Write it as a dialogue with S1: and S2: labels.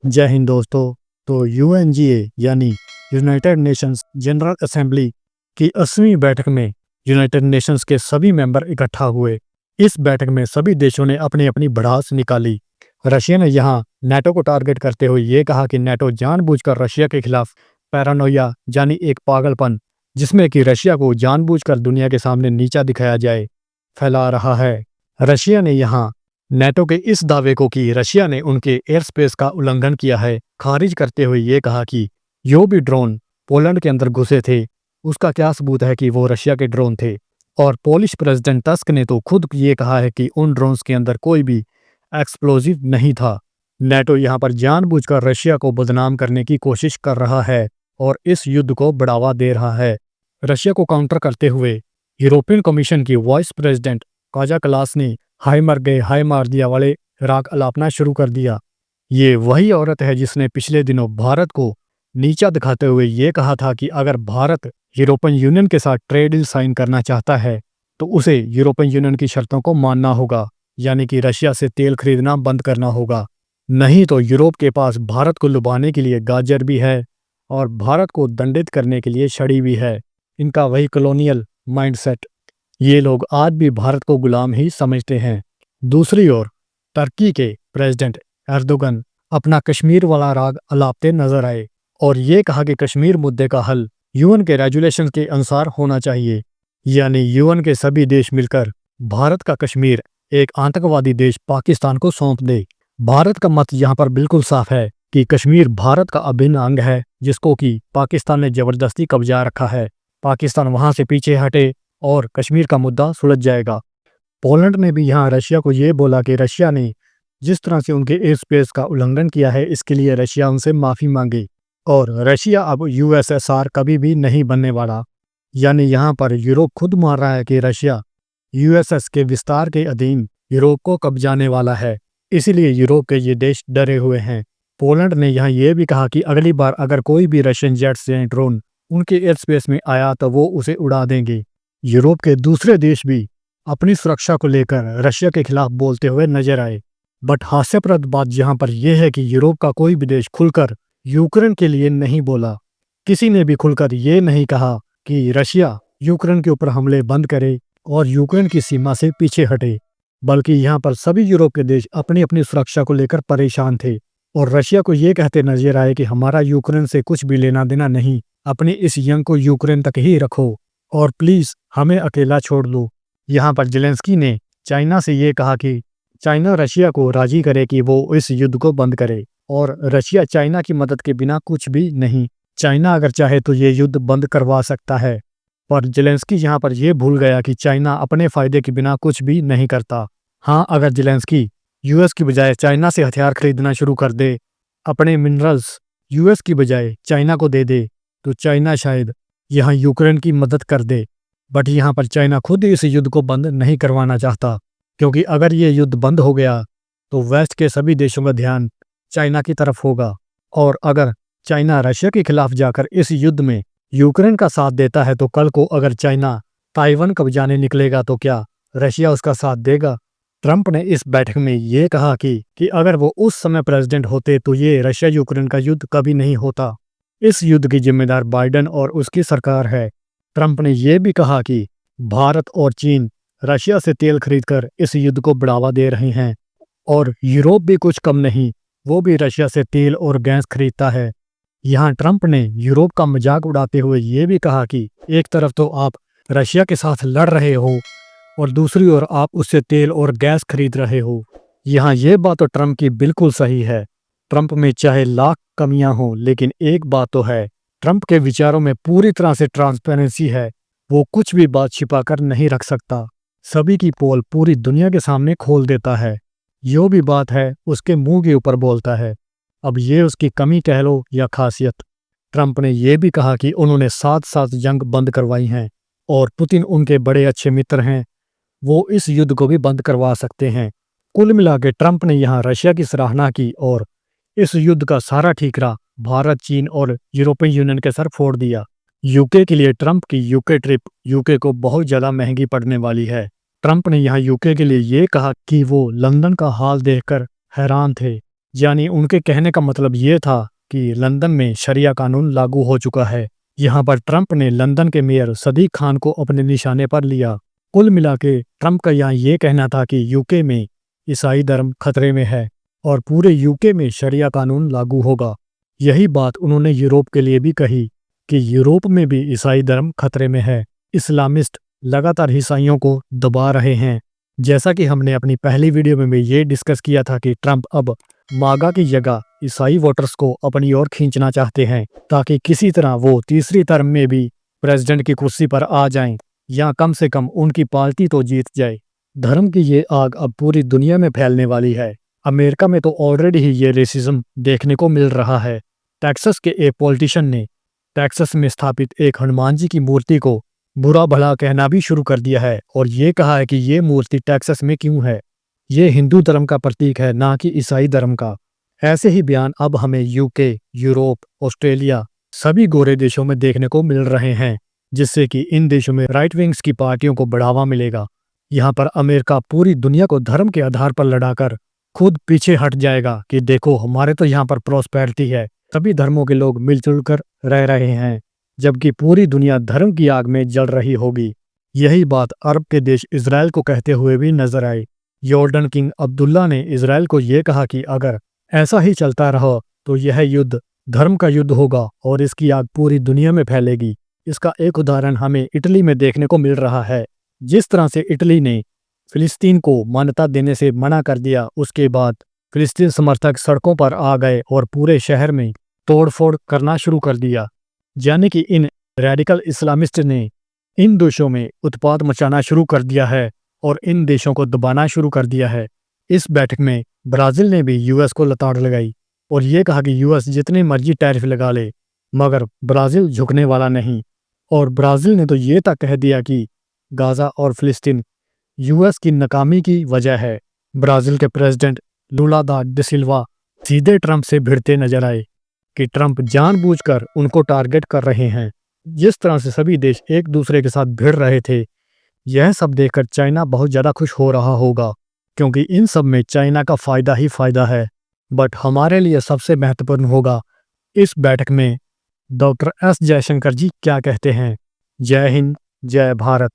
S1: जय हिंद दोस्तों। तो यूएनजीए यानी यूनाइटेड नेशंस जनरल असेंबली की 80वीं बैठक में यूनाइटेड नेशंस के सभी मेंबर इकट्ठा हुए। इस बैठक में सभी देशों ने अपनी अपनी भड़ास निकाली। रशिया ने यहाँ नाटो को टारगेट करते हुए ये कहा कि नाटो जानबूझकर रशिया के खिलाफ पैरानोया यानी एक पागलपन जिसमें कि रशिया को जानबूझकर दुनिया के सामने नीचा दिखाया जाए फैला रहा है। रशिया ने यहाँ नाटो के इस दावे को कि रशिया ने उनके एयर स्पेस का उल्लंघन किया है खारिज करते हुए ये कहा कि जो भी ड्रोन पोलैंड के अंदर घुसे थे उसका क्या सबूत है कि वो रशिया के ड्रोन थे। और पोलिश प्रेसिडेंट टस्क ने तो खुद ये कहा है कि उन ड्रोन्स के अंदर कोई भी एक्सप्लोजिव नहीं था। नाटो यहाँ पर जानबूझकर रशिया को बदनाम करने की कोशिश कर रहा है और इस युद्ध को बढ़ावा दे रहा है। रशिया को काउंटर करते हुए यूरोपियन कमीशन की वाइस प्रेसिडेंट काजा कलास ने हाय मर गए हाय मार दिया वाले राग अलापना शुरू कर दिया। ये वही औरत है जिसने पिछले दिनों भारत को नीचा दिखाते हुए ये कहा था कि अगर भारत यूरोपियन यूनियन के साथ ट्रेड डील साइन करना चाहता है तो उसे यूरोपियन यूनियन की शर्तों को मानना होगा, यानी कि रशिया से तेल खरीदना बंद करना होगा। नहीं तो यूरोप के पास भारत को लुभाने के लिए गाजर भी है और भारत को दंडित करने के लिए छड़ी भी है। इनका वही कॉलोनियल माइंडसेट। ये लोग आज भी भारत को गुलाम ही समझते हैं। दूसरी ओर टर्की के प्रेसिडेंट एर्दोगन अपना कश्मीर वाला राग अलापते नजर आए और ये कहा कि कश्मीर मुद्दे का हल यूएन के रेजुलेशन के अनुसार होना चाहिए, यानी यूएन के सभी देश मिलकर भारत का कश्मीर एक आतंकवादी देश पाकिस्तान को सौंप दे। भारत का मत यहाँ पर बिल्कुल साफ है कि कश्मीर भारत का अभिन्न अंग है जिसको कि पाकिस्तान ने जबरदस्ती कब्जा रखा है। पाकिस्तान वहां से पीछे हटे और कश्मीर का मुद्दा सुलझ जाएगा। पोलैंड ने भी यहाँ रशिया को ये बोला कि रशिया ने जिस तरह से उनके एयर स्पेस का उल्लंघन किया है इसके लिए रशिया उनसे माफी मांगे और रशिया अब यूएसएसआर कभी भी नहीं बनने वाला। यानी यहाँ पर यूरोप खुद मान रहा है कि रशिया यूएसएस के विस्तार के अधीन यूरोप को कब्जाने वाला है, इसीलिए यूरोप के ये देश डरे हुए हैं। पोलैंड ने यहाँ ये भी कहा कि अगली बार अगर कोई भी रशियन जेट्स या ड्रोन उनके एयर स्पेस में आया तो वो उसे उड़ा देंगे। यूरोप के दूसरे देश भी अपनी सुरक्षा को लेकर रशिया के खिलाफ बोलते हुए नजर आए। बट हास्यप्रद बात यहाँ पर यह है कि यूरोप का कोई भी देश खुलकर यूक्रेन के लिए नहीं बोला। किसी ने भी खुलकर ये नहीं कहा कि रशिया यूक्रेन के ऊपर हमले बंद करे और यूक्रेन की सीमा से पीछे हटे, बल्कि यहाँ पर सभी यूरोप के देश अपनी अपनी सुरक्षा को लेकर परेशान थे और रशिया को ये कहते नजर आए कि हमारा यूक्रेन से कुछ भी लेना देना नहीं, अपनी इस जंग को यूक्रेन तक ही रखो और प्लीज हमें अकेला छोड़ दो। यहाँ पर जेलेंस्की ने चाइना से ये कहा कि चाइना रशिया को राजी करे कि वो इस युद्ध को बंद करे और रशिया चाइना की मदद के बिना कुछ भी नहीं। चाइना अगर चाहे तो ये युद्ध बंद करवा सकता है, पर जेलेंस्की यहाँ पर ये भूल गया कि चाइना अपने फायदे के बिना कुछ भी नहीं करता। हाँ, अगर जेलेंस्की यूएस की बजाय चाइना से हथियार खरीदना शुरू कर दे, अपने मिनरल्स यूएस की बजाय चाइना को दे दे, तो चाइना शायद यहाँ यूक्रेन की मदद कर दे। बट यहाँ पर चाइना खुद इस युद्ध को बंद नहीं करवाना चाहता, क्योंकि अगर ये युद्ध बंद हो गया तो वेस्ट के सभी देशों का ध्यान चाइना की तरफ होगा। और अगर चाइना रशिया के खिलाफ जाकर इस युद्ध में यूक्रेन का साथ देता है तो कल को अगर चाइना ताइवान कब्जाने निकलेगा तो क्या रशिया उसका साथ देगा? ट्रंप ने इस बैठक में ये कहा कि अगर वो उस समय प्रेसिडेंट होते तो ये रशिया यूक्रेन का युद्ध कभी नहीं होता। इस युद्ध की जिम्मेदार बाइडेन और उसकी सरकार है। ट्रंप ने यह भी कहा कि भारत और चीन रशिया से तेल खरीदकर इस युद्ध को बढ़ावा दे रहे हैं और यूरोप भी कुछ कम नहीं, वो भी रशिया से तेल और गैस खरीदता है। यहाँ ट्रंप ने यूरोप का मजाक उड़ाते हुए ये भी कहा कि एक तरफ तो आप रशिया के साथ लड़ रहे हो और दूसरी ओर आप उससे तेल और गैस खरीद रहे हो। यहाँ ये बात तो ट्रंप की बिल्कुल सही है। ट्रंप में चाहे लाख कमियां हों, लेकिन एक बात तो है, ट्रंप के विचारों में पूरी तरह से ट्रांसपेरेंसी है। वो कुछ भी बात छिपा कर नहीं रख सकता, सभी की पोल पूरी दुनिया के सामने खोल देता है। जो भी बात है उसके मुंह के ऊपर बोलता है। अब ये उसकी कमी कह लो या खासियत। ट्रंप ने यह भी कहा कि उन्होंने 7 जंग बंद करवाई हैं और पुतिन उनके बड़े अच्छे मित्र हैं, वो इस युद्ध को भी बंद करवा सकते हैं। कुल मिला के ट्रंप ने यहाँ रशिया की सराहना की और इस युद्ध का सारा ठीकरा भारत, चीन और यूरोपियन यूनियन के सर फोड़ दिया। यूके के लिए ट्रंप की यूके ट्रिप यूके को बहुत ज्यादा महंगी पड़ने वाली है। ट्रंप ने यहाँ यूके के लिए ये कहा कि वो लंदन का हाल देखकर हैरान थे यानी उनके कहने का मतलब ये था कि लंदन में शरिया कानून लागू हो चुका है। यहाँ पर ट्रंप ने लंदन के मेयर सदीक खान को अपने निशाने पर लिया। कुल मिला के ट्रंप का यहाँ ये कहना था कि यूके में ईसाई धर्म खतरे में है और पूरे यूके में शरिया कानून लागू होगा। यही बात उन्होंने यूरोप के लिए भी कही कि यूरोप में भी ईसाई धर्म खतरे में है। इस्लामिस्ट लगातार ईसाइयों को दबा रहे हैं। जैसा कि हमने अपनी पहली वीडियो में भी ये डिस्कस किया था कि ट्रंप अब मागा की जगह ईसाई वोटर्स को अपनी ओर खींचना चाहते हैं ताकि किसी तरह वो तीसरी टर्म में भी प्रेसिडेंट की कुर्सी पर आ जाएं या कम से कम उनकी पार्टी तो जीत जाए। धर्म की ये आग अब पूरी दुनिया में फैलने वाली है। अमेरिका में तो ऑलरेडी ही ये रेसिज्म देखने को मिल रहा है। टेक्सास के एक पॉलिटिशियन ने टेक्सास में स्थापित एक हनुमान जी की मूर्ति को बुरा भला कहना भी शुरू कर दिया है और ये कहा है कि ये मूर्ति टेक्सास में क्यों है, ये हिंदू धर्म का प्रतीक है ना कि ईसाई धर्म का। ऐसे ही बयान अब हमें यूके, यूरोप, ऑस्ट्रेलिया सभी गोरे देशों में देखने को मिल रहे हैं, जिससे कि इन देशों में राइट विंग्स की पार्टियों को बढ़ावा मिलेगा। यहाँ पर अमेरिका पूरी दुनिया को धर्म के आधार पर लड़ाकर खुद पीछे हट जाएगा कि देखो हमारे तो यहाँ पर प्रॉस्पेरिटी है, सभी धर्मों के लोग मिलजुल कर रह रहे हैं, जबकि पूरी दुनिया धर्म की आग में जल रही होगी। यही बात अरब के देश इजराइल को कहते हुए भी नजर आई। यॉर्डन किंग अब्दुल्ला ने इजराइल को ये कहा कि अगर ऐसा ही चलता रहा तो यह युद्ध धर्म का युद्ध होगा और इसकी आग पूरी दुनिया में फैलेगी। इसका एक उदाहरण हमें इटली में देखने को मिल रहा है। जिस तरह से इटली ने फिलिस्तीन को मान्यता देने से मना कर दिया, उसके बाद फिलिस्तीन समर्थक सड़कों पर आ गए और पूरे शहर में तोड़फोड़ करना शुरू कर दिया। यानी कि इन रेडिकल इस्लामिस्ट ने इन देशों में उत्पात मचाना शुरू कर दिया है और इन देशों को दबाना शुरू कर दिया है। इस बैठक में ब्राज़ील ने भी यूएस को लताड़ लगाई और ये कहा कि यूएस जितने मर्जी टैरिफ लगा ले मगर ब्राज़ील झुकने वाला नहीं। और ब्राज़ील ने तो ये तक कह दिया कि गाज़ा और फिलिस्तीन यूएस की नाकामी की वजह है। ब्राज़ील के प्रेसिडेंट लुला दा सिल्वा सीधे ट्रंप से भिड़ते नजर आए कि ट्रंप जानबूझकर उनको टारगेट कर रहे हैं। जिस तरह से सभी देश एक दूसरे के साथ भिड़ रहे थे, यह सब देखकर चाइना बहुत ज़्यादा खुश हो रहा होगा, क्योंकि इन सब में चाइना का फ़ायदा ही फ़ायदा है। बट हमारे लिए सबसे महत्वपूर्ण होगा इस बैठक में डॉक्टर एस जयशंकर जी क्या कहते हैं। जय हिंद, जय भारत।